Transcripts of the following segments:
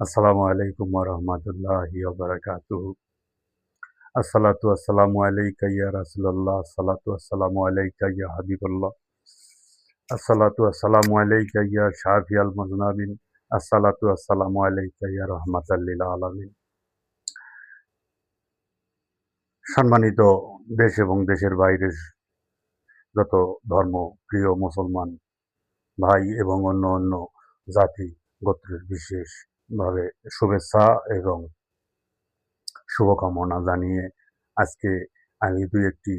আসসালামু আলাইকুম ওয়া রাহমাতুল্লাহি ওয়া বারাকাতুহু। আসসালাতু ওয়াসসালামু আলাইকা ইয়া রাসূলুল্লাহ, আসসালাতু ওয়াসসালামু আলাইকা ইয়া হাবিবাল্লাহ, আসসালাতু ওয়াসসালামু আলাইকা ইয়া শাফিয়াল মুযনাবিন, আসসালাতু ওয়াসসালামু আলাইকা ইয়া রাহমাতাল লিল আলামিন। সম্মানিত দেশ এবং দেশের বাইরের যত ধর্মপ্রিয় মুসলমান ভাই এবং অন্য জাতি গোত্রের বিশেষভাবে শুভেচ্ছা এবং শুভকামনা জানিয়ে আজকে আমি দুই-একটি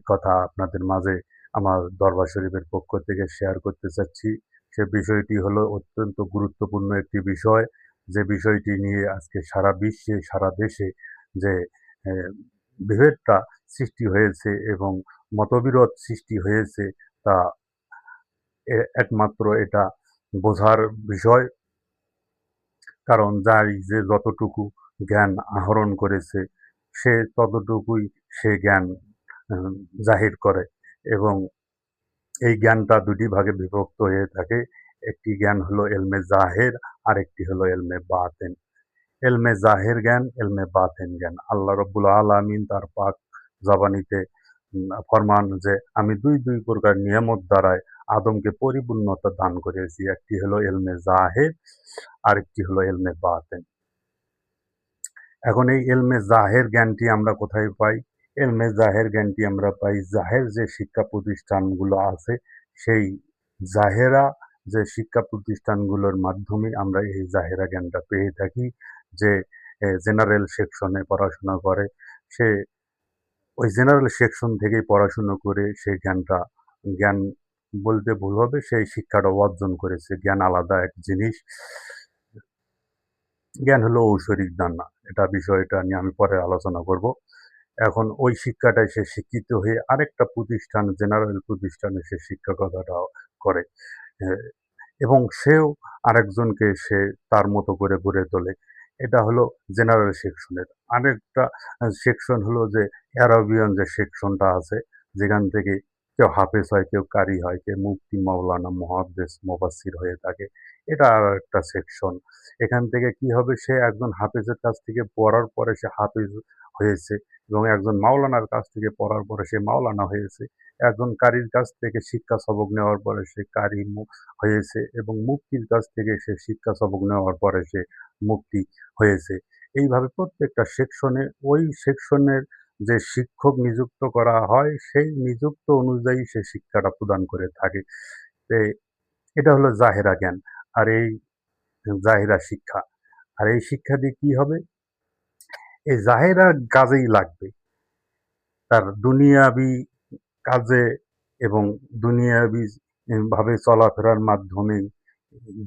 কথা আপনাদের মাঝে আমার দরবার শরীফের পক্ষ থেকে শেয়ার করতে চাচ্ছি। সে বিষয়টি হলো অত্যন্ত গুরুত্বপূর্ণ একটি বিষয়। যে বিষয়টি নিয়ে আজকে সারা বিশ্বে, সারা দেশে যে এ বিভেদটা সৃষ্টি হয়েছে এবং মতবিরোধ সৃষ্টি হয়েছে তা একমাত্র এটা বোঝার বিষয়। কারণ যার যে যতটুকু জ্ঞান আহরণ করেছে সে ততটুকুই সে জ্ঞান উম জাহির করে এবং এই জ্ঞানটা ২ টি ভাগে বিভক্ত হয়ে থাকে। একটি জ্ঞান হলো এলমে জাহের, আরেকটি হলো এলমে বাতেন। এলমে জাহের জ্ঞান, এলমে বাতেন জ্ঞান। আল্লাহ রাব্বুল আলামিন তার পাক জবানিতে ফরমান যে, "আমি দুই প্রকার নিয়ামত দ্বারায় আদমকে পরিপূর্ণতা দান করেছি। একটি হলো এলমে জাহের, আরেকটি হলো এলমে বাতেন।" এখন এই এলমে জাহের জ্ঞানটি আমরা কোথায় পাই? এলমে জাহের জ্ঞানটি আমরা পাই জাহের যে শিক্ষা প্রতিষ্ঠানগুলো আছে, সেই জাহেরা যে শিক্ষা প্রতিষ্ঠানগুলোর মাধ্যমে আমরা এই জাহেরা জ্ঞানটা পেয়ে থাকি। যে জেনারেল সেকশনে পড়াশোনা করে, সে ওই জেনারেল সেকশন থেকেই পড়াশুনো করে সেই জ্ঞান বলতে ভুল হবে, সেই শিক্ষাটা অর্জন করেছে। জ্ঞান আলাদা এক জিনিস। জ্ঞান হলো ঐশ্বরিক দান না। বিষয়টা নিয়ে আমি পরে আলোচনা করব। এখন ওই শিক্ষাটায় সে শিক্ষিত হয়ে আরেকটা প্রতিষ্ঠান, জেনারেল প্রতিষ্ঠানে সে শিক্ষকতাটা করে। এ এবং সেও আরেকজনকে সে তার মতো করে গড়ে তোলে। এটা হলো জেনারেল সেকশনের। আরেকটা সেকশন হলো যে অ্যারাবিয়ান যে সেকশনটা আছে, যেখান থেকে কেউ হাফেজ হয়, কেউ কারি হয়, কেউ মুফতি, মাওলানা, মুহাদ্দিস, মুফাসসির হয়ে থাকে। এটা আরেকটা সেকশন। এখান থেকে কি হবে, সে একজন হাফেজের কাছ থেকে পড়ার পরে সে হাফেজ হয়েছে এবং একজন মাওলানার কাছ থেকে পড়ার পরে সে মাওলানা হয়েছে। একজন কারির কাছ থেকে শিক্ষা সবক নেওয়ার পরে সে কারি হয়েছে এবং মুফতির কাছ থেকে সে শিক্ষা সবক নেওয়ার পরে সে মুফতি হয়েছে। এইভাবে প্রত্যেকটা সেকশনে ওই সেকশনের যে শিক্ষক নিযুক্ত করা হয়, সেই নিযুক্ত অনুযায়ী সে শিক্ষাটা প্রদান করে থাকে। তে এটা হলো জাহেরা জ্ঞান। আর এই জাহেরা শিক্ষা। আর এই শিক্ষা দিয়ে কি হবে? এই জাহেরা কাজেই লাগবে। তার দুনিয়াবি কাজে এবং দুনিয়াবি ভাবে চলাফেরার মাধ্যমে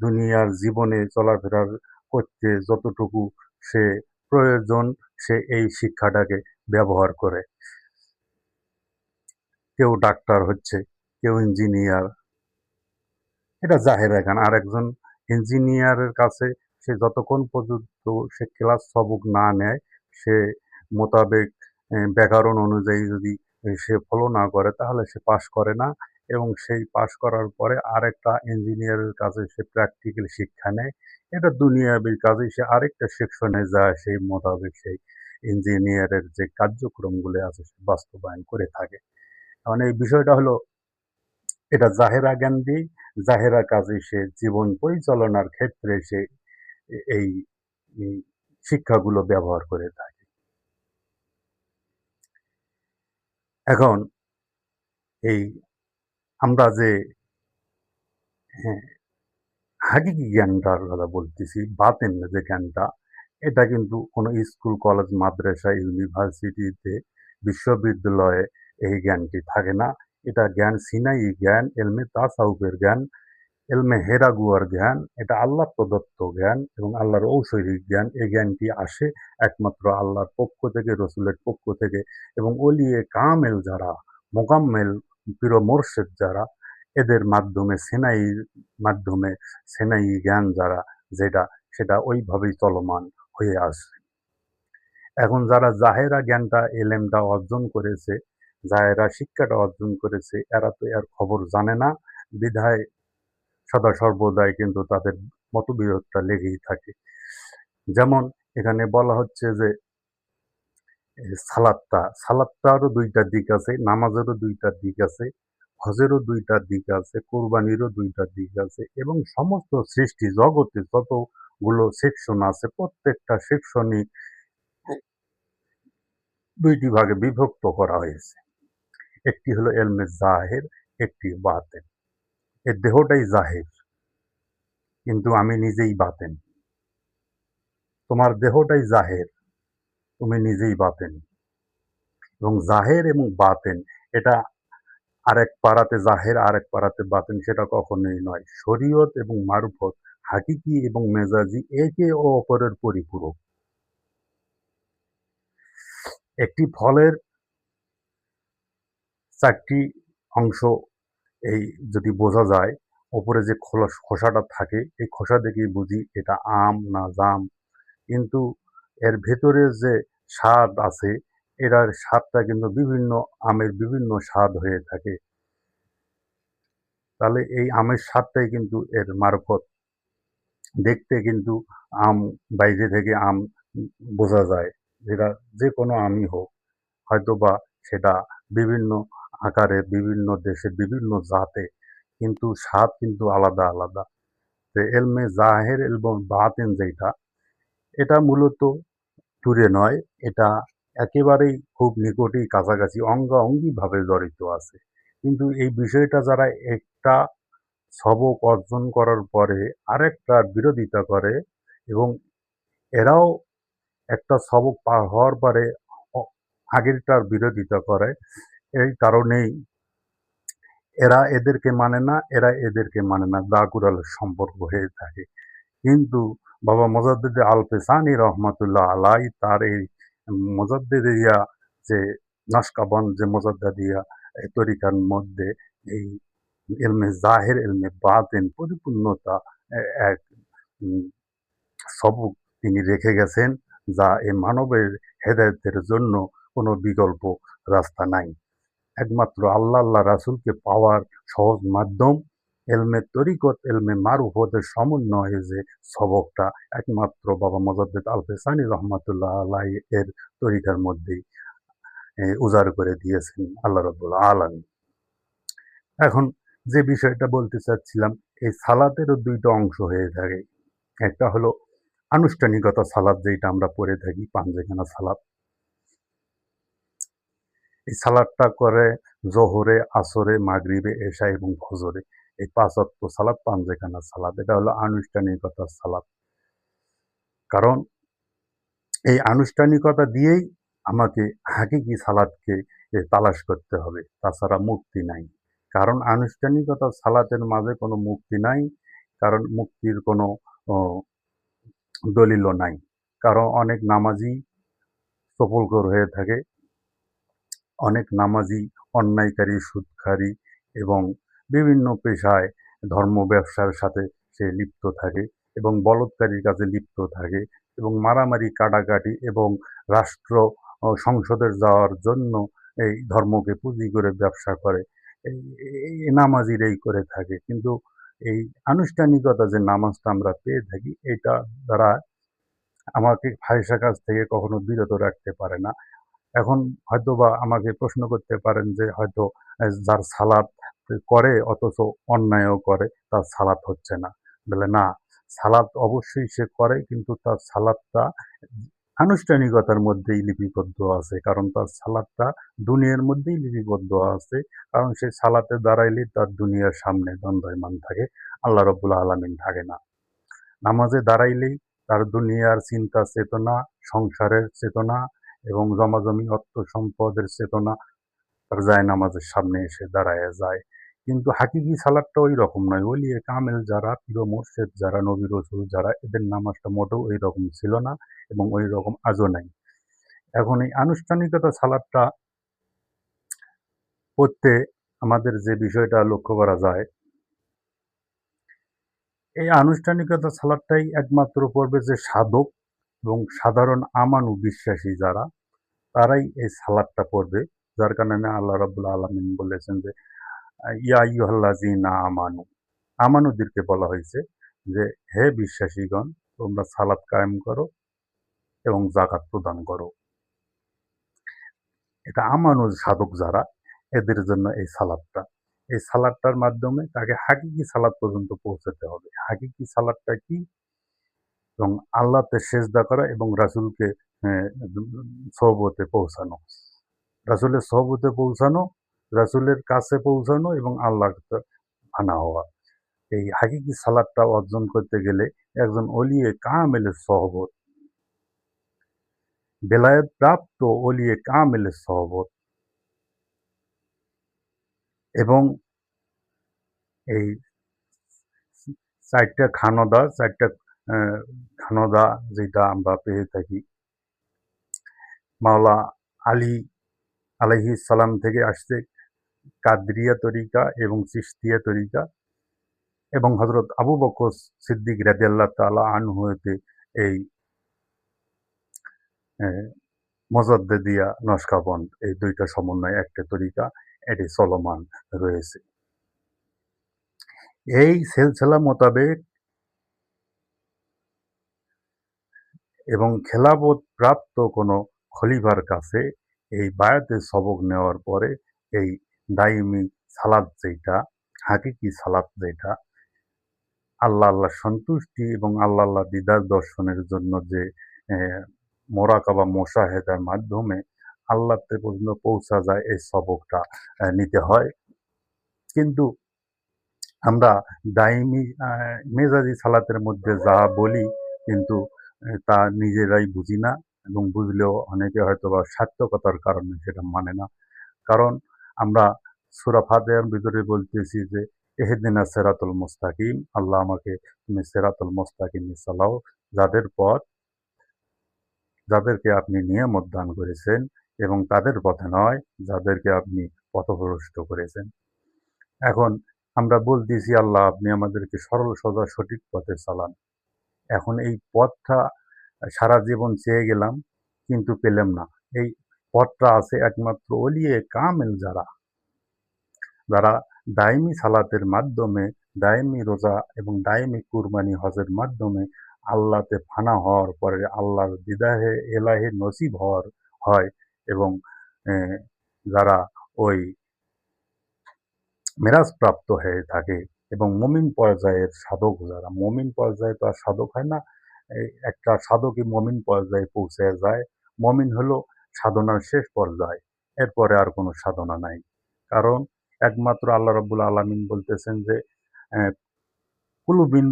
দুনিয়ার জীবনে চলাফেরার করতে যতটুকু সে প্রয়োজন সে এই শিক্ষাটাকে ব্যবহার করে। কেউ ডাক্তার হচ্ছে, কেউ ইঞ্জিনিয়ার, এটা জাহেরা জ্ঞান। আরেকজন ইঞ্জিনিয়ারের কাছে সে যতক্ষণ পর্যন্ত সে ক্লাস সবক না নেয়, সে মোতাবেক ব্যাকরণ অনুযায়ী যদি সে ফলো না করে তাহলে সে পাস করে না এবং সেই পাস করার পরে আরেকটা ইঞ্জিনিয়ারের কাছে সে প্র্যাকটিক্যাল শিক্ষা নেয়। এটা দুনিয়াবি কাজে সে আরেকটা সেকশনে যায় সেই মোতাবেক সেই ইঞ্জিনিয়ারের যে কার্যক্রমগুলো আছে সে বাস্তবায়ন করে থাকে। কারণ এই বিষয়টা হলো এটা জাহেরা জ্ঞান দিয়েই জাহেরা কাজে সে জীবন পরিচালনার ক্ষেত্রে সে এই এই শিক্ষাগুলো ব্যবহার করে থাকে। এখন এই আমরা যে হ্যাঁ, হাকিকি জ্ঞানটার কথা বলতেছি, বাতেন যে জ্ঞানটা, এটা কিন্তু কোনো স্কুল, কলেজ, মাদ্রাসা, ইউনিভার্সিটিতে, বিশ্ববিদ্যালয়ে এই জ্ঞানটি থাকে না। এটা জ্ঞান সিনাই জ্ঞান, এলমে তাসাউফের জ্ঞান, এলমে হেরাগুয়ার জ্ঞান। এটা আল্লাহ প্রদত্ত জ্ঞান এবং আল্লাহর ঔষধিক জ্ঞান। এই জ্ঞানটি আসে একমাত্র আল্লাহর পক্ষ থেকে, রসুলের পক্ষ থেকে এবং ওলিয়ে কামেল যারা, মোকাম্মেল পীর মোর্শেদ যারা, এদের মাধ্যমে সেনাইর মাধ্যমে সেনাই জ্ঞান যারা যেটা সেটা ওইভাবেই চলমান হয়ে আসে। এখন যারা জাহেরা জ্ঞানটা এলেমটা অর্জন করেছে, জাহেরা শিক্ষাটা অর্জন করেছে, এরা তো এর খবর জানে না। বিধায় সদা সর্বদাই কিন্তু তাদের মতবিরোধটা লেগেই থাকে। যেমন এখানে বলা হচ্ছে যে সালাদটারও ২ টা দিক আছে, নামাজেরও ২ টা দিক আছে, হজেরও ২ টা দিক আছে, কোরবানিরও ২ টা দিক আছে এবং সমস্ত সৃষ্টি জগতে যতগুলো সেকশন আছে প্রত্যেকটা সেকশনই ২ টি ভাগে বিভক্ত করা হয়েছে। একটি হলো এলমে জাহের, একটি বাতেন। এর দেহটাই জাহের, কিন্তু আমি নিজেই বাতেন। তোমার দেহটাই জাহের, তুমি নিজেই বাতেন। এবং জাহের এবং বাতেন এটা আরেক পাড়াতে জাহের আরেক পাড়াতে বাতেন সেটা কখনোই নয়। শরীয়ত এবং মারফত, হাকিকি এবং মেজাজি একে অপরের পরিপূরক। একটি ফলের ৪ টি অংশ এই যদি বোঝা যায়, ওপরে যে খোসাটা থাকে এই খোসা দেখেই বুঝি এটা আম না জাম। কিন্তু এর ভেতরে যে স্বাদ আছে এটার স্বাদটা কিন্তু বিভিন্ন আমের বিভিন্ন স্বাদ হয়ে থাকে। তাহলে এই আমের স্বাদটাই কিন্তু এর মারফত। দেখতে কিন্তু আম বাইরে থেকে আম বোঝা যায়। যেটা যেকোনো আমই হোক। হয়তোবা সেটা বিভিন্ন আকারে, বিভিন্ন দেশে, বিভিন্ন জাতে কিন্তু স্বাদ কিন্তু আলাদা, আলাদা। তো এলমে জাহের এবং বাতেন যেটা, এটা মূলত দূরে নয়, এটা একেবারেই খুব নিকটেই কাছাকাছি অঙ্গাঅঙ্গিভাবে জড়িত আছে। কিন্তু এই বিষয়টা যারা একটা সবক অর্জন করার পরে আরেকটার বিরোধিতা করে এবং এরাও একটা সবক পার হওয়ার পরে অ আগেরটার বিরোধিতা করে, এই কারণেই এরা এদেরকে মানে না, এরা এদেরকে মানে না। দাকুরালের সম্পর্ক হয়ে থাকে। কিন্তু বাবা মোজাদ্দেদ আল পেসানি রহমাতুল্লাহ আলাই তার এই মোজাদ্দেদিয়া যে নাশকাবন্দ যে মোজাদ্দেদিয়া এই তরিকার মধ্যে এই ইলমে জাহের, ইলমে বাতিন পরিপূর্ণতা এক উম সবক তিনি রেখে গেছেন যা এই মানবের হেদায়েতের জন্য কোনো বিকল্প রাস্তা নাই। একমাত্র আল্লাহ রাসূলকে পাওয়ার সহজ মাধ্যম এলমে তরিকত, এলমে মারুফতের সমন্বয়ে যে সবকটা একমাত্র বাবা মোজাদ্দেদ আল পেসানি রহমাতুল্লাহ আলাইহি এর তরিকার মধ্যেই উজাড় করে দিয়েছেন আল্লাহ রাব্বুল আলামিন। এখন যে বিষয়টা বলতে চাচ্ছিলাম, এই সালাতেরও ২ টা অংশ হয়ে থাকে। একটা হলো আনুষ্ঠানিকতা সালাত যেটা আমরা পড়ে থাকি পাঞ্জেখানা সালাত। এই সালাদটা করে জোহরে, আসরে, মাগরিবে, এশা এবং ফজরে। এই ৫ ওয়াক্ত সালাত পাঞ্জেখানা সালাত। এটা হলো আনুষ্ঠানিকতার সালাত। কারণ এই আনুষ্ঠানিকতা দিয়েই আমাকে হাকিকি সালাতকে তালাশ করতে হবে। তাছাড়া মুক্তি নাই। কারণ আনুষ্ঠানিকতার সালাতের মাঝে কোনো মুক্তি নাই। কারণ মুক্তির কোনো ও দলিলও নাই। কারণ অনেক নামাজি সফলকর হয়ে থাকে। অনেক নামাজি অন্যায়কারী, সুদকারী এবং বিভিন্ন পেশায় ধর্ম ব্যবসার সাথে সে লিপ্ত থাকে এবং বলৎকারীর কাজে লিপ্ত থাকে এবং মারামারি, কাটাকাটি এবং রাষ্ট্র সংসদে যাওয়ার জন্য এই ধর্মকে পুঁজি করে ব্যবসা করে। এই এই নামাজিরাই করে থাকে। কিন্তু এই আনুষ্ঠানিকতা যে নামাজটা আমরা পেয়ে থাকি এটা দ্বারা আমাকে ফাহিশা কাজ থেকে কখনো বিরত রাখতে পারে না। এখন হয়তোবা আমাকে প্রশ্ন করতে পারেন যে হয়তো যার সালাত করে অথচ অন্যায়ও করে তার সালাত হচ্ছে না। বলে না, সালাত অবশ্যই সে করে কিন্তু তার সালাতটা আনুষ্ঠানিকতার মধ্যেই লিপিবদ্ধ আছে। কারণ তার সালাতটা দুনিয়ার মধ্যেই লিপিবদ্ধ আছে। কারণ সে সালাতে দাঁড়াইলেই তার দুনিয়ার সামনে দণ্ডায়মান থাকে। আল্লাহ রাব্বুল আলামিন থাকে না। নামাজে দাঁড়াইলেই তার দুনিয়ার চিন্তা চেতনা, সংসারের চেতনা এবং জমাজমি অর্থ সম্পদের চেতনা তার জায়নামাজের সামনে এসে দাঁড়ায়া যায়। কিন্তু হাকিকি সালাতটা ওই রকম নয়। ওলিয়ে কামেল যারা, পীর মুর্শেদ যারা, নবী রসুল যারা এদের নামাজটা মোটেও ওই রকম ছিল না এবং ওই রকম আজও নাই। এখন এই আনুষ্ঠানিকতা সালাতটা পড়তে আমাদের যে বিষয়টা লক্ষ্য করা যায়, এই আনুষ্ঠানিকতা সালাতটাই একমাত্র পড়বে যে সাধক এবং সাধারণ আমানু বিশ্বাসী যারা তারাই এই সালাদটা পড়বে। যার কারণে আল্লাহ রাব্বুল আলামিন বলেছেন যে ইয়া আইয়ুহাল্লাযীনা আমানু। আমানুদেরকে বলা হয়েছে যে হে বিশ্বাসীগণ, তোমরা সালাত কায়েম করো এবং যাকাত প্রদান করো। এটা আমানুজ সাধক যারা, এদের জন্য এই সালাদটা। এই সালাদটার মাধ্যমে তাকে হাকিকি সালাত পর্যন্ত পৌঁছাতে হবে। হাকিকি সালাদটা কি? এবং আল্লাহতে সেজদা করা এবং রাসূলকে সোহবতে পৌঁছানো। রাসূলের সোহবতে পৌঁছানো, রাসূলের কাছে পৌঁছানো এবং আল্লাহর ফানা হওয়া। এই হাকিকি সালাদটা অর্জন করতে গেলে একজন ওলিয়ে কামেলের সোহবত, বেলায়েত প্রাপ্ত ওলিয়ে কামেলের সোহবত এবং এই ৪ টা খানদা, ৪ টা অ্যা খানদা যেটা আমরা পেয়ে থাকি, মাওলা আলী আলাইহিস সালাম থেকে আসছে কাদরিয়া তরিকা এবং চিশতিয়া তরিকা এবং হযরত আবু বকর সিদ্দিক রাদিয়াল্লাহু তাআলা আনহু হতে এই অ্যা মজদ্দেদিয়া নকশবন্দ, এই ২ টা সমন্বয়ে একটা তরিকা এটি চলমান রয়েছে। এই সিলসিলা মোতাবেক এবং খেলাফত প্রাপ্ত কোনো খলিফার কাছে এই বায়াতে সবক নেওয়ার পরে এই দাইমি সালাত যেটা, হাকিকি সালাত যেটা, আল্লাহর সন্তুষ্টি এবং আল্লাহর দিদার দর্শনের জন্য যে মোরাকাবা মোশাহেদার মাধ্যমে আল্লাহতে পর্যন্ত পৌঁছা যায়, এই সবকটা নিতে হয়। কিন্তু আমরা দাইমি মেজাজি সালাতের মধ্যে যা বলি কিন্তু তা নিজেরাই বুঝি না এবং বুঝলেও অনেকে হয়তোবা সার্থকতার কারণে সেটা মানে না। কারণ আমরা সূরা ফাতিহার ভিতরে বলতেছি যে, ইহদিনাস সিরাতাল মুস্তাকিম, আল্লাহ আমাকে তুমি সিরাতাল মুস্তাকিমে চালাও, যাদের পথ, যাদেরকে আপনি নিয়ামত দান করেছেন এবং তাদের পথে নয় যাদেরকে আপনি পথভ্রষ্ট করেছেন। এখন আমরা বলতেছি আল্লাহ আপনি আমাদেরকে সরল সোজা সঠিক পথে চালান। এখন এই পথটা সারা জীবন চেয়ে গেলাম কিন্তু পেলাম না। এই পথটা আছে একমাত্র ওলিয়ে কামেল যারা, যারা দায়েমি সালাতের মাধ্যমে, দায়েমি রোজা এবং দায়েমি কুরবানি হজের মাধ্যমে আল্লাহতে ফানা হওয়ার পরে আল্লাহর দিদাহে এলাহি নসিব হয় এবং এ যারা ওই মেরাজ প্রাপ্ত হয়ে থাকে এবং মুমিন পর্যায়ের সাধক যারা, মুমিন পর্যায়ে তো আর সাধক হয় না। এই একটা সাধকই মুমিন পর্যায়ে পৌঁছে যায়। মুমিন হলো সাধনার শেষ পর্যায়। এরপরে আর কোনো সাধনা নাই। কারণ একমাত্র আল্লাহ রাব্বুল আলামিন বলতেছেন যে, অ্যা কুলুবিন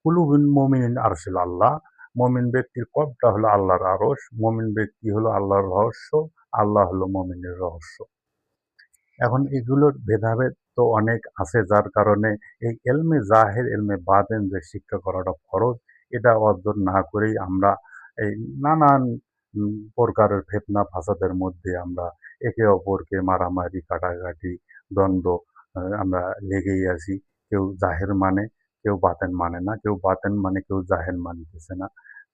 কুলুবিন মুমিনিন আরশিল আল্লাহ। মুমিন ব্যক্তির কল্বটা হলো আল্লাহর আরশ। মুমিন ব্যক্তি হলো আল্লাহর রহস্য। আল্লাহ হলো মুমিনের রহস্য। এখন এগুলোর ভেদাভেদ তো অনেক আছে, যার কারণে এই এলমে জাহের, এলমে বাতেন যে শিক্ষা করাটা ফরজ, এটা অর্জন না করেই আমরা এই নানান প্রকারের ফিতনা ফাসাদের মধ্যে আমরা একে অপরকে মারামারি, কাটাকাটি, দ্বন্দ্ব আমরা লেগেই আছি। কেউ জাহের মানে, কেউ বাতেন মানে না, কেউ বাতেন মানে কেউ জাহের মানতেছে না।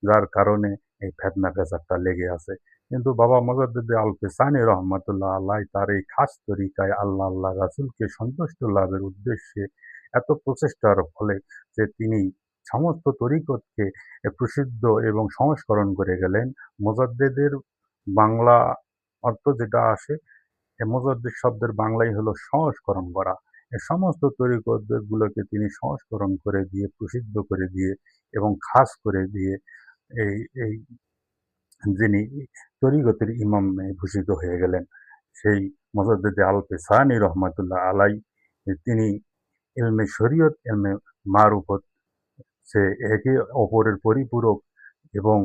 যার কারণে এই ফিতনা ফ্যাসাদটা লেগে আছে। কিন্তু বাবা মুজাদ্দিদ আল ফিসানি রহমাতুল্লাহ আলাইহ তার এই খাস তরিকায় আল্লাহ রাসূলকে সন্তুষ্ট লাভের উদ্দেশ্যে এত প্রচেষ্টার ফলে যে তিনি সমস্ত তরিকতকে প্রসিদ্ধ এবং সংস্করণ করে গেলেন। মুজাদ্দিদের বাংলা অর্থ যেটা আসে, এ মুজাদ্দিদ শব্দের বাংলাই হলো সংস্করণ করা। এ সমস্ত তরিকতগুলোকে তিনি সংস্করণ করে দিয়ে, প্রসিদ্ধ করে দিয়ে এবং খাস করে দিয়ে এই এই যিনি তরিকতের ইমামে ভূষিত হয়ে গেলেন, সেই মুজাদ্দিদ আল ফিসানি রহমাতুল্লাহ আলাইহ তিনি ইলমে শরীয়ত, ইলমে মারুফত, সে একে অপরের পরিপূরক এবং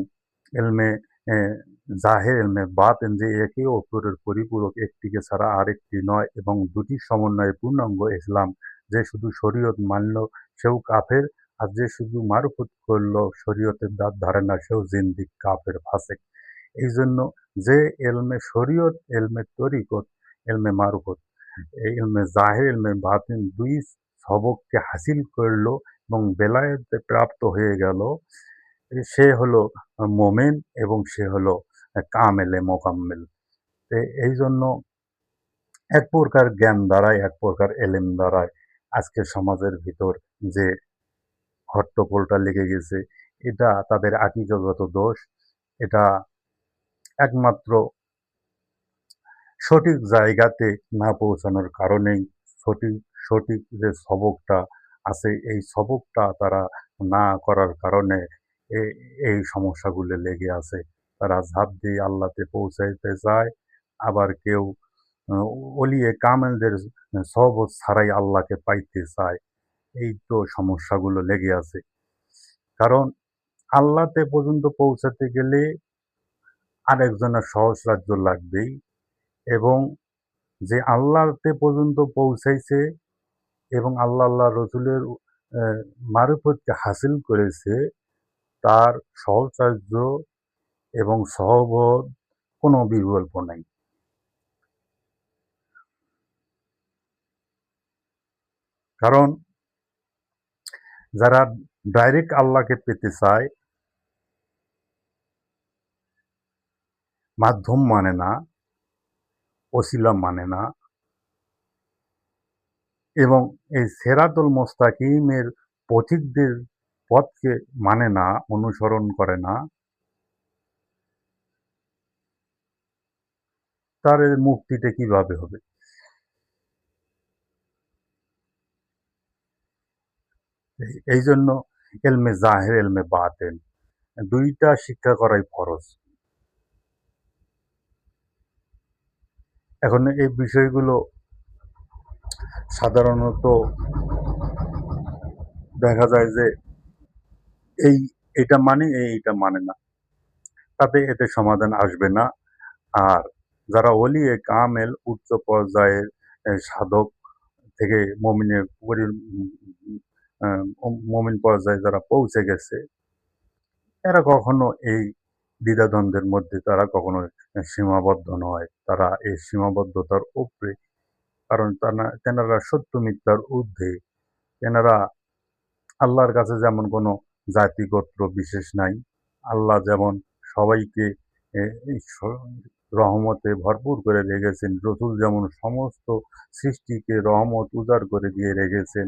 ইলমে এ জাহের, ইলমে বাতিন যে একে অপরের পরিপূরক, একটিকে ছাড়া আরেকটি নয় এবং দুটির সমন্বয়ে পূর্ণাঙ্গ ইসলাম। যে শুধু শরীয়ত মানল সেও কাফের, আর যে শুধু মারুফত করল শরীয়তের ধার ধারে না সেও জিন্দিক, কাফের, ফাসেক। এই জন্য যে এলমে শরীয়ত, এলমে তরিকত, এলমে মারুফত, এই এলমে জাহের, এলমে বাতিন দুই সবককে হাসিল করলো এবং বেলায়েতে প্রাপ্ত হয়ে গেল, সে হলো মোমেন এবং সে হলো কামেলে মোকাম্মেল। এই জন্য এক প্রকার জ্ঞান দ্বারাই, এক প্রকার এলেম দ্বারাই আজকের সমাজের ভিতর যে হট্টগোলটা লেগে গেছে। এটা তাদের আকিকাগত দোষ। এটা একমাত্র সঠিক জায়গাতে না পৌঁছানোর কারণেই সঠিক সঠিক যে সবকটা আছে এই সবকটা তারা না করার কারণে এ এই সমস্যাগুলো লেগে আছে। তারা ঝাঁপ দিয়ে আল্লাহতে পৌঁছাইতে চায়। আবার কেউ আ ওলিয়ে কামেলদের সহবত ছাড়াই আল্লাহকে পাইতে চায়। এই তো সমস্যাগুলো লেগে আছে। কারণ আল্লাহতে পর্যন্ত পৌঁছাতে গেলে আরেকজনের সহচর্য লাগবেই এবং যে আল্লাহতে পর্যন্ত পৌঁছাইছে এবং আল্লাহ রসুলের মারফতকে হাসিল করেছে তার সহচর্য এবং সহবত কোনো বিকল্প নাই। কারণ যারা ডাইরেক্ট আল্লাহকে পেতে চায়, মাধ্যম মানে না, ওসিলা মানে না এবং এই সিরাতুল মুস্তাকিমের পথিকদের পথকে মানে না, অনুসরণ করে না, তার এর মুক্তিটা কিভাবে হবে? এইজন্য এলমে জাহের, এলমে বাতেন ২ টা শিক্ষা করাই ফরজ। এখন এই বিষয়গুলো সাধারণত দেখা যায় যে এই এটা মানে এইটা মানে না। তাতে এতে সমাধান আসবে না। আর যারা ওলিয়ে কামেল উচ্চ পর্যায়ের সাধক থেকে মমিনের মমিন পর্যায়ে যারা পৌঁছে গেছে, এরা কখনো এই দ্বিধাদ্বন্দ্বের মধ্যে তারা কখনো সীমাবদ্ধ নয়। তারা এই সীমাবদ্ধতার উপরে কারণ তেনারা সত্য মিথ্যার ঊর্ধ্বে। তেনারা আল্লাহর কাছে যেমন কোনো জাতি গোত্র বিশেষ নাই। আল্লাহ যেমন সবাইকে এ এই রহমতে ভরপুর করে রেখেছেন। রসুল যেমন সমস্ত সৃষ্টিকে রহমত উজাড় করে দিয়ে রেখেছেন।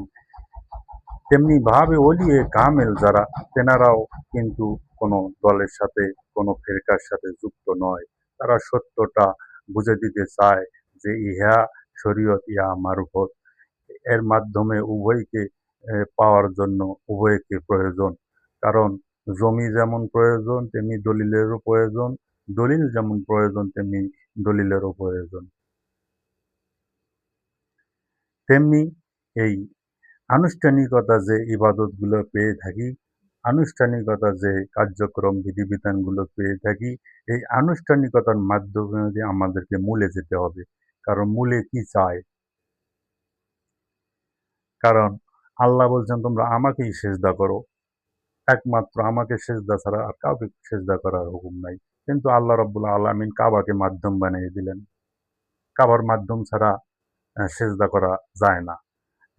তেমনিভাবে ওলিয়ে কামেল যারা তেনারাও কিন্তু কোনো দলের সাথে কোনো ফিরকার সাথে যুক্ত নয়। তারা সত্যটা বুঝে দিতে চায় যে ইহা শরীয়ত ইহা মারফত। এর মাধ্যমে উভয়কে পাওয়ার জন্য উভয়কে প্রয়োজন। কারণ জমি যেমন প্রয়োজন তেমনি দলিলেরও প্রয়োজন। দলিল যেমন প্রয়োজন তেমনি দলিলেরও প্রয়োজন। তেমনি এই আনুষ্ঠানিকতা যে ইবাদতগুলো পেয়ে থাকি, আনুষ্ঠানিকতা যে কার্যক্রম বিধিবিধানগুলো পেয়ে থাকি, এই আনুষ্ঠানিকতার মাধ্যমে দিয়ে আমাদেরকে মূলে যেতে হবে। কারণ মূলে কি চায়? কারণ আল্লাহ বলছেন তোমরা আমাকেই সেজদা করো। একমাত্র আমাকে সেজদা ছাড়া আর কাউকে সেজদা করার হুকুম নাই। কিন্তু আল্লাহ রাব্বুল আলামিন কাবাকে মাধ্যম বানিয়ে দিলেন। কাবার মাধ্যম ছাড়া সেজদা করা যায় না।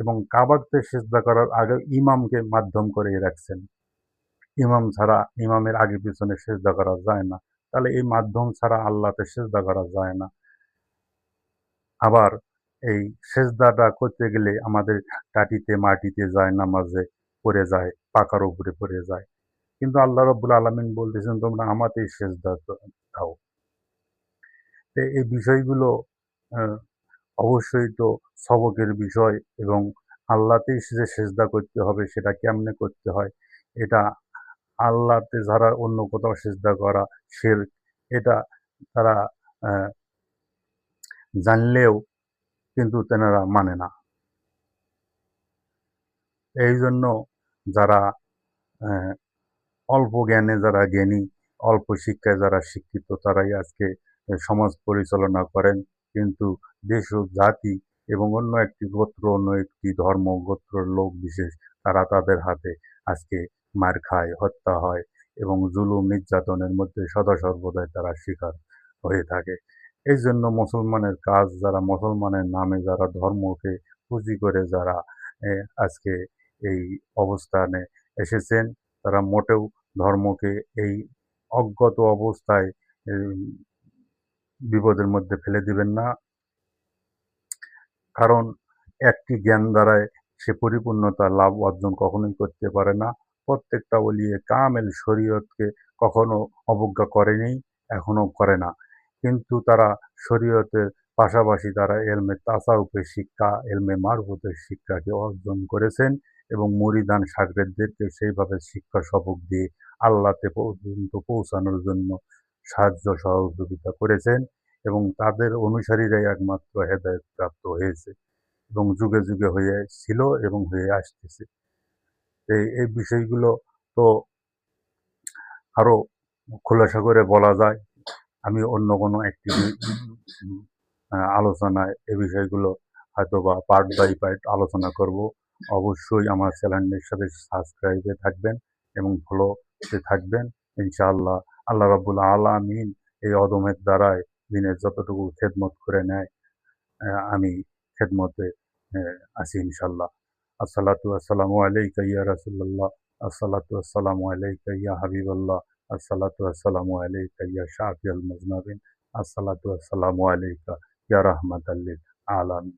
এবং কাবাতে সেজদা করার আগে ইমামকে মাধ্যম করেই রাখছেন। ইমাম ছাড়া ইমামের আগে পিছনে সেজদা করা যায় না। তাহলে এই মাধ্যম ছাড়া আল্লাহতে সেজদা করা যায় না। আবার এই সেজদাটা করতে গেলে আমাদের টাটিতে মাটিতে যায় নামাজে পড়ে যায়, পাকার উপরে পড়ে যায়। কিন্তু আল্লাহ রাব্বুল আলামিন বলতেছেন তোমরা আমাতেই সেজদা দাও। এই বিষয়গুলো আহ, অবশ্যই তো সবকের বিষয় এবং আল্লাহতেই যে সেজদা করতে হবে সেটা কেমনে করতে হয় এটা আল্লাহতে ছাড়া অন্য কোথাও সেজদা করা শিরক এটা তারা আহ, জানলেও কিন্তু তেনারা মানে না। এই জন্য যারা আহ, অল্প জ্ঞানে যারা জ্ঞানী, অল্প শিক্ষায় যারা শিক্ষিত তারাই আজকে সমাজ পরিচালনা করেন। কিন্তু দেশ ও জাতি এবং অন্য একটি গোত্র, অন্য একটি ধর্ম, গোত্রের লোক বিশেষ তারা তাদের হাতে আজকে মার খায়, হত্যা হয় এবং জুলুম নির্যাতনের মধ্যে সদা সর্বদাই তারা শিকার হয়ে থাকে। এই জন্য মুসলমানের কাজ যারা মুসলমানের নামে যারা ধর্মকে পুঁজি করে যারা আজকে এই অবস্থানে এসেছেন তারা মোটেও ধর্মকে এই অজ্ঞত অবস্থায় এই বিপদের মধ্যে ফেলে দিবেন না। কারণ একটি জ্ঞান দ্বারাই সে পরিপূর্ণতা লাভ অর্জন কখনোই করতে পারে না। প্রত্যেকটা ওলিয়ে কামেল শরীয়তকে কখনো অবজ্ঞা করেনি, এখনো করে না। কিন্তু তারা শরীয়তের পাশাপাশি তারা এলমে তাসাউফের শিক্ষা, এলমে মারফতের শিক্ষাকে অর্জন করেছেন এবং মুরিদান শাগরেদদেরকে সেইভাবে শিক্ষা সবক দিয়ে আল্লাহতে পর্যন্ত পৌঁছানোর জন্য সাহায্য সহযোগিতা করেছেন এবং তাদের অনুসারীরাই একমাত্র হেদায়েত প্রাপ্ত হয়েছে এবং যুগে যুগে হয়ে ছিল এবং হয়ে আসতেছে। এই বিষয়গুলো তো আরো খোলাসা করে বলা যায়। আমি অন্য কোনো একটি আলোচনায় এ বিষয়গুলো হয়তোবা পার্ট বাই পার্ট আলোচনা করব। অবশ্যই আমার চ্যানেলের সাথে সাবস্ক্রাইবে থাকবেন এবং ফলোতে থাকবেন। ইনশাআল্লাহ আল্লাহ রাব্বুল আলামিন এই অদমের দ্বারাই দিনের যতটুকু খেদমত করে নেয় আমি খেদমতে আছি ইনশাআল্লাহ। আসসালাতু ওয়াসসালামু আলাইকা ইয়া রাসূলুল্লাহ, আসসালাতু ওয়াসসালামু আলাইকা ইয়া হাবিবাল্লাহ, আসসালাতু ওয়াসসালামু আলাইকা ইয়া শাফিয়াল মুযনিবিন, আসসালাতু ওয়াসসালামু আলাইকা ইয়া রাহমাতাল লিল আলামিন।